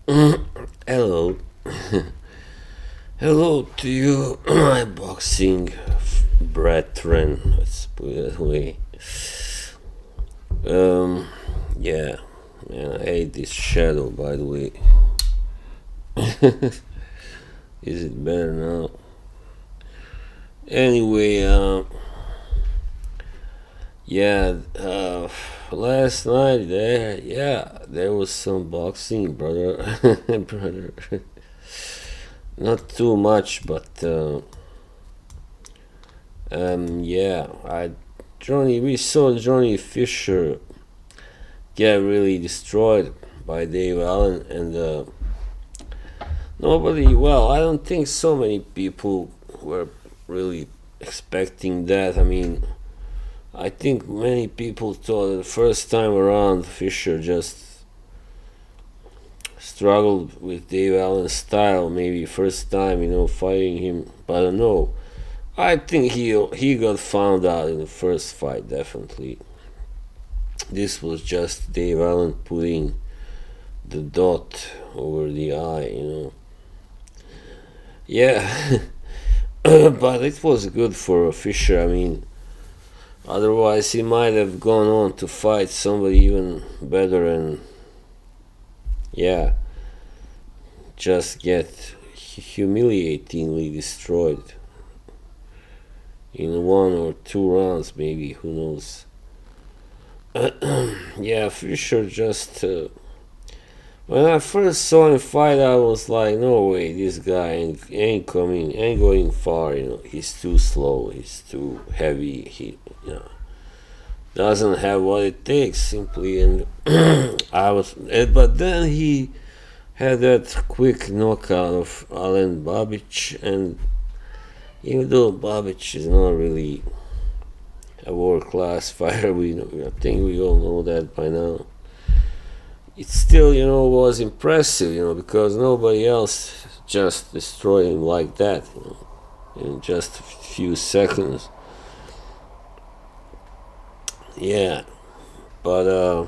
Hello. Hello to you, my boxing brethren. Let's put it that way. Um, yeah, man, I hate this shadow, by the way. Is it better now? Anyway, yeah, last night there was some boxing, brother. Brother. Not too much, but yeah, we saw Johnny Fisher get really destroyed by Dave Allen, and nobody. Well, I don't think so many people were really expecting that. I mean, I think many people thought the first time around Fisher just struggled with Dave Allen's style. Maybe first time, fighting him, but no. I think he got found out in the first fight. Definitely, this was just Dave Allen putting the dot over the I. Yeah, but it was good for Fisher. I mean, otherwise he might have gone on to fight somebody even better and yeah, just get humiliatingly destroyed in 1 or 2 rounds, maybe. Who knows? Yeah, Fisher just. When I first saw him fight, I was like, no way, this guy ain't going far. He's too slow. He's too heavy. He, doesn't have what it takes simply. And but then he had that quick knockout of Alen Babic, and even though Babic is not really a world-class fighter, I think we all know that by now. It still, was impressive, because nobody else just destroyed him like that, in just a few seconds. Yeah, but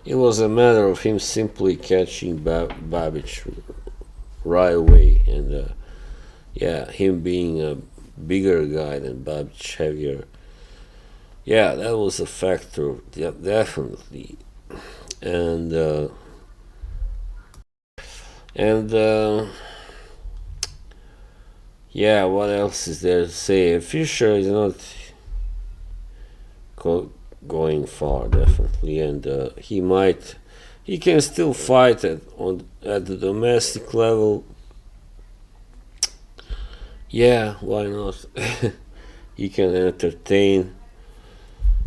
it was a matter of him simply catching Babic right away, and yeah, him being a bigger guy than Babic, heavier. Yeah, that was a factor, definitely. And yeah, what else is there to say? Fisher is not going far, definitely, and he can still fight at the domestic level. Yeah, why not? He can entertain,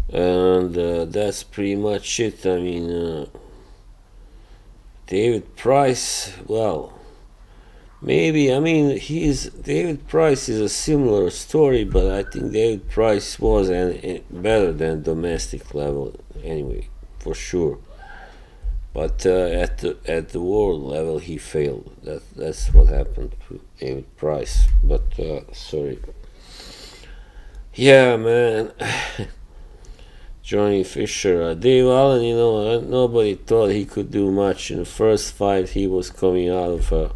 and that's pretty much it. I mean, David Price, well, maybe. I mean, David Price is a similar story, but I think David Price was better than domestic level anyway, for sure. But at the world level, he failed. That's what happened to David Price. But sorry. Yeah, man. Johnny Fisher, Dave Allen. Nobody thought he could do much in the first fight. He was coming out of a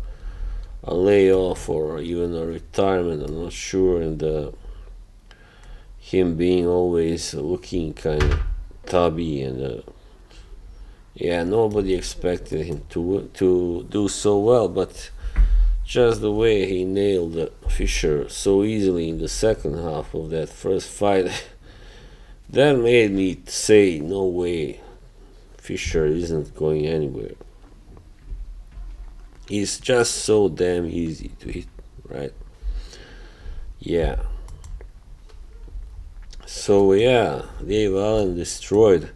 layoff or even a retirement. I'm not sure, and him being always looking kind of tubby, and yeah, nobody expected him to do so well, but just the way he nailed Fisher so easily in the second half of that first fight, that made me say, no way, Fisher isn't going anywhere. He's just so damn easy to hit, right? Yeah. So yeah, Dave Allen destroyed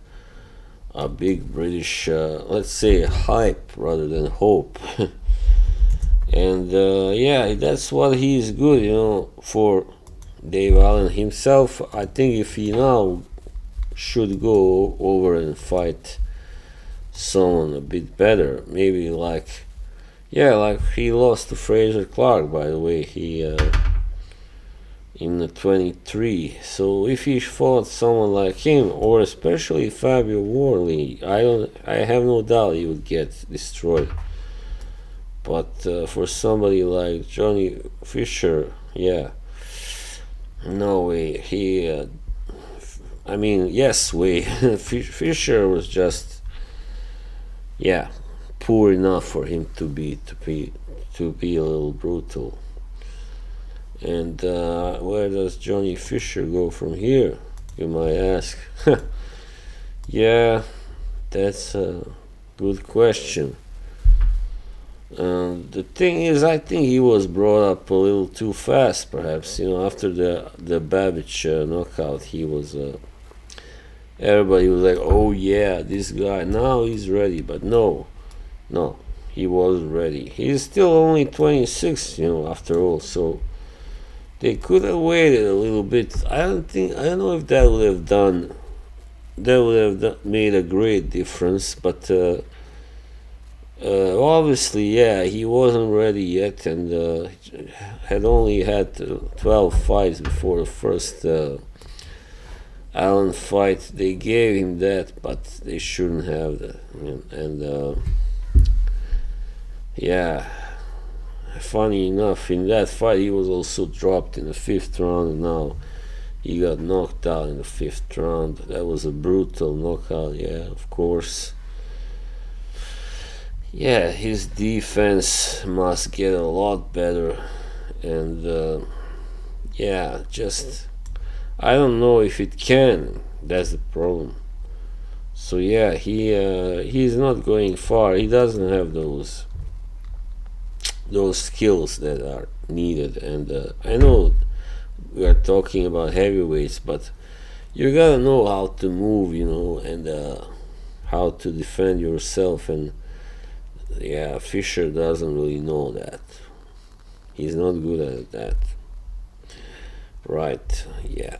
a big British, let's say, hype rather than hope. And yeah, that's what he's good, for Dave Allen himself. I think if he now should go over and fight someone a bit better, maybe like he lost to Fraser Clark, by the way. in the 23. So if he fought someone like him, or especially Fabio Worley, I have no doubt he would get destroyed. But for somebody like Johnny Fisher, yeah, no way. I mean, yes, way. Fisher was just, yeah, poor enough for him to be a little brutal. And where does Johnny Fisher go from here, you might ask? Yeah, that's a good question. The thing is, I think he was brought up a little too fast, perhaps. After the Babbage knockout, he was. Everybody was like, "Oh yeah, this guy now he's ready," but no, he wasn't ready. He's still only 26, after all. So they could have waited a little bit. I don't know if that would have made a great difference, but. Obviously, yeah, he wasn't ready yet, and had only had 12 fights before the first Allen fight. They gave him that, but they shouldn't have that. And yeah, funny enough, in that fight he was also dropped in the 5th round, and now he got knocked out in the 5th round. That was a brutal knockout, yeah, of course. Yeah, his defense must get a lot better, and yeah, just I don't know if it can. That's the problem. So yeah, he's not going far. He doesn't have those skills that are needed. And I know we are talking about heavyweights, but you gotta know how to move, and how to defend yourself. And yeah, Fisher doesn't really know that. He's not good at that. Right, yeah.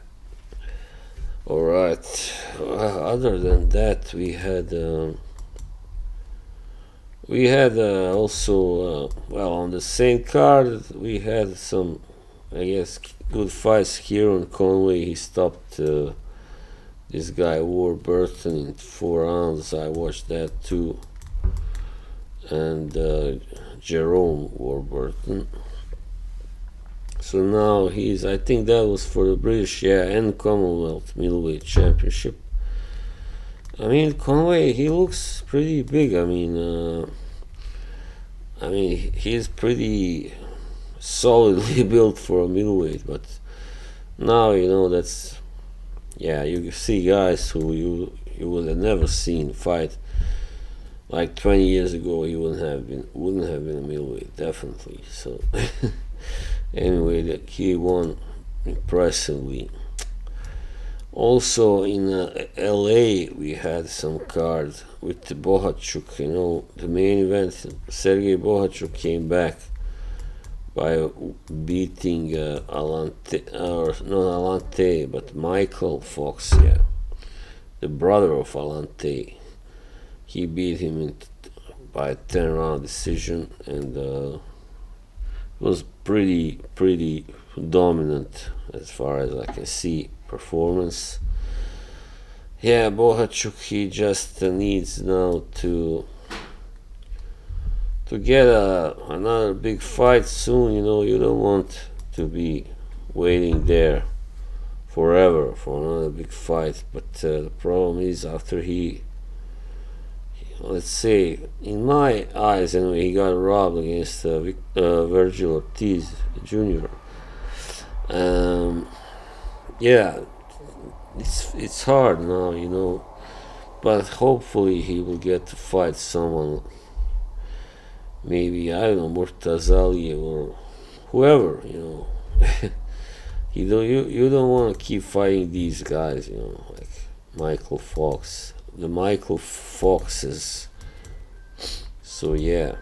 Alright. Other than that, we had also, well, on the same card, we had some, I guess, good fights. Kieran Conway, he stopped this guy, Warburton, in 4 rounds. I watched that too. And Jerome Warburton. So now I think that was for the British, yeah, and Commonwealth Middleweight Championship. I mean, Conway, he looks pretty big. I mean, he's pretty solidly built for a middleweight, but now, that's, yeah, you see guys who you would have never seen fight. Like 20 years ago, he wouldn't have been a middleweight, definitely. So anyway, he won impressively. Also in LA, we had some cards with the Bohachuk. The main event. Sergey Bohachuk came back by beating Alante, or not Alante, but Michael Fox. Yeah, the brother of Alante. He beat him by a 10-round decision, and was pretty dominant as far as I can see performance. Yeah, Bohachuk, he just needs now to get another big fight soon. You don't want to be waiting there forever for another big fight. But the problem is, after let's say, in my eyes anyway, he got robbed against Virgil Ortiz Jr. Yeah, it's hard now, but hopefully he will get to fight someone, maybe, I don't know, Murtazali or whoever. You don't want to keep fighting these guys, like Michael Fox. The Michael Foxes. So yeah,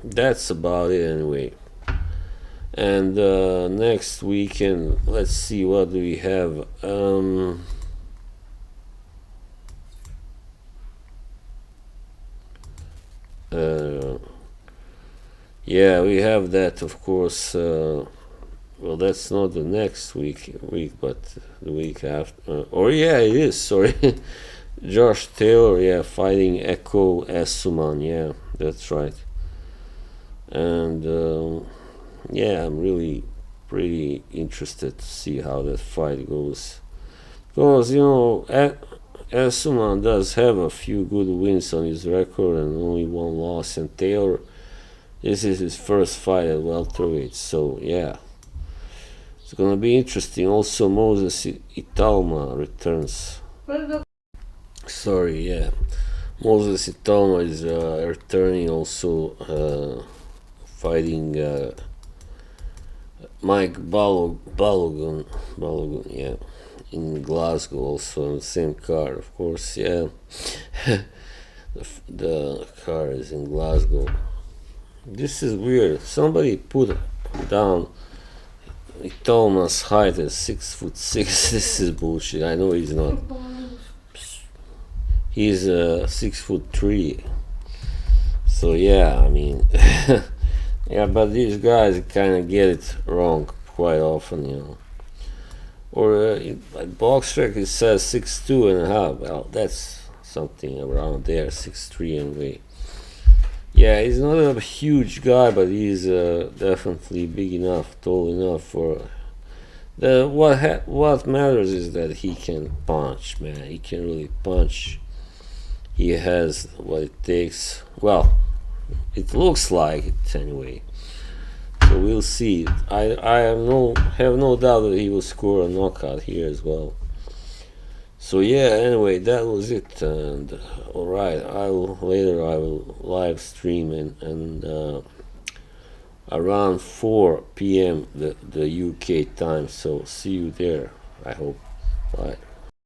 that's about it anyway. And next weekend, let's see, what do we have. Yeah, we have that, of course. Well, that's not the next week, but the week after. Or yeah, it is. Sorry, Josh Taylor. Yeah, fighting Echo Asuman. Yeah, that's right. And yeah, I'm really pretty interested to see how that fight goes. Because Asuman does have a few good wins on his record and only one loss. And Taylor, this is his first fight at welterweight. So yeah. It's gonna be interesting. Also, Moses Italma returns. Sorry, yeah. Moses Italma is returning, also fighting Mike Balogun, yeah, in Glasgow, also on the same card, of course, yeah. the card is in Glasgow. This is weird. Somebody put down Thomas height is 6'6". This is bullshit. I know he's not. He's 6'3". So yeah, I mean, yeah, but these guys kind of get it wrong quite often, Or at BoxRec it says 6'2.5". Well, that's something around there, 6'3" anyway. Yeah, he's not a huge guy, but he's definitely big enough, tall enough for. What matters is that he can punch, man. He can really punch. He has what it takes. Well, it looks like it anyway. So we'll see. I have no doubt that he will score a knockout here as well. So yeah, anyway, that was it, and alright, I will live stream and around 4 p.m. the UK time, so see you there, I hope. Bye.